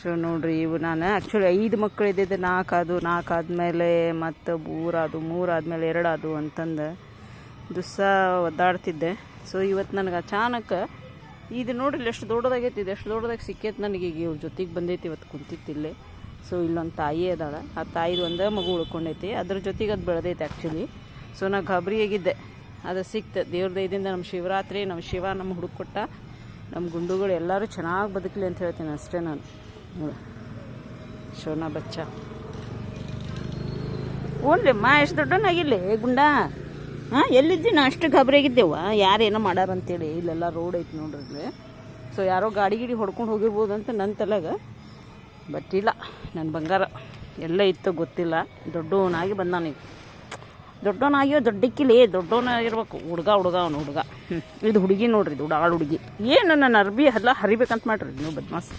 So ನೋಡಿರಿ ಇವು ನಾನು ಆ್ಯಕ್ಚುಲಿ 5 ಮಕ್ಕಳು ಇದ್ದಿದ್ದು 4 ಆದಮೇಲೆ ಮತ್ತು 3 ಆದಮೇಲೆ 2 ಅಂತಂದು ದಿವಸ ಒದ್ದಾಡ್ತಿದ್ದೆ. ಸೊ ಇವತ್ತು ನನಗೆ ಅಚಾನಕ್ ಇದು ನೋಡ್ರಿ ಎಷ್ಟು ದೊಡ್ಡದಾಗೈತಿ, ಇದು ಎಷ್ಟು ದೊಡ್ಡದಾಗಿ ಸಿಕ್ಕೈತೆ ನನಗೆ. ಈಗ ಇವ್ರ ಜೊತೆಗೆ ಬಂದೈತಿ, ಇವತ್ತು ಕುಂತಿತ್ತಿಲ್ಲೇ. ಸೊ ಇಲ್ಲೊಂದು ತಾಯಿ ಅದಾಳ, ಆ ತಾಯಿದು ಒಂದೇ ಮಗು ಉಳ್ಕೊಂಡೈತಿ, ಅದ್ರ ಜೊತೆಗೆ ಅದು ಬೆಳೆದೈತೆ ಆ್ಯಕ್ಚುಲಿ. ಸೊ ನಾ ಗಾಬರಿಯಾಗಿದ್ದೆ, ಅದು ಸಿಕ್ತು. ದೇವ್ರ ದಯದಿಂದ ನಮ್ಮ ಶಿವರಾತ್ರಿ, ನಮ್ಮ ಶಿವ ನಮ್ಮ ಹುಡುಕೊಟ್ಟ, ನಮ್ಮ ಗುಂಡುಗಳು ಎಲ್ಲರೂ ಚೆನ್ನಾಗಿ ಬದುಕಲಿ ಅಂತ ಹೇಳ್ತೀನಿ ಅಷ್ಟೇ ನಾನು. ಶೋನಾ ಬಚ್ಚ ಓನ್ಲಿ ಅಮ್ಮ ಎಷ್ಟು ದೊಡ್ಡವನಾಗಿಲ್ಲ ಗುಂಡ. ಹಾಂ ಎಲ್ಲಿದ್ದಿ? ನಾ ಅಷ್ಟು ಗಾಬರಿಯಾಗಿದ್ದೆವ ಯಾರೇನೋ ಮಾಡ್ಯಾರಂತೇಳಿ. ಇಲ್ಲೆಲ್ಲ ರೋಡ್ ಐತಿ ನೋಡ್ರಿ. ಸೊ ಯಾರೋ ಗಾಡಿ ಹೊಡ್ಕೊಂಡು ಹೋಗಿರ್ಬೋದು ಅಂತ ನನ್ನ ತಲೆಗೆ, ಬಟ್ ಇಲ್ಲ, ನನ್ನ ಬಂಗಾರ ಎಲ್ಲ ಇತ್ತು ಗೊತ್ತಿಲ್ಲ. ದೊಡ್ಡವನಾಗಿ ಬಂದಾನೀಗ, ದೊಡ್ಡವನಾಗಿಯೋ ದೊಡ್ಡಕ್ಕಿಲಿ ದೊಡ್ಡವನಾಗಿರ್ಬೇಕು. ಅವನು ಹುಡುಗ. ಇದು ಹುಡುಗಿ ನೋಡ್ರಿ, ಇದು ಆಳು ಹುಡುಗಿ. ಏನು ನನ್ನ ಅರ್ಬಿ ಎಲ್ಲ ಹರಿಬೇಕಂತ ಮಾಡ್ರಿ ನೀವು ಬದ್ಮಾಸ್.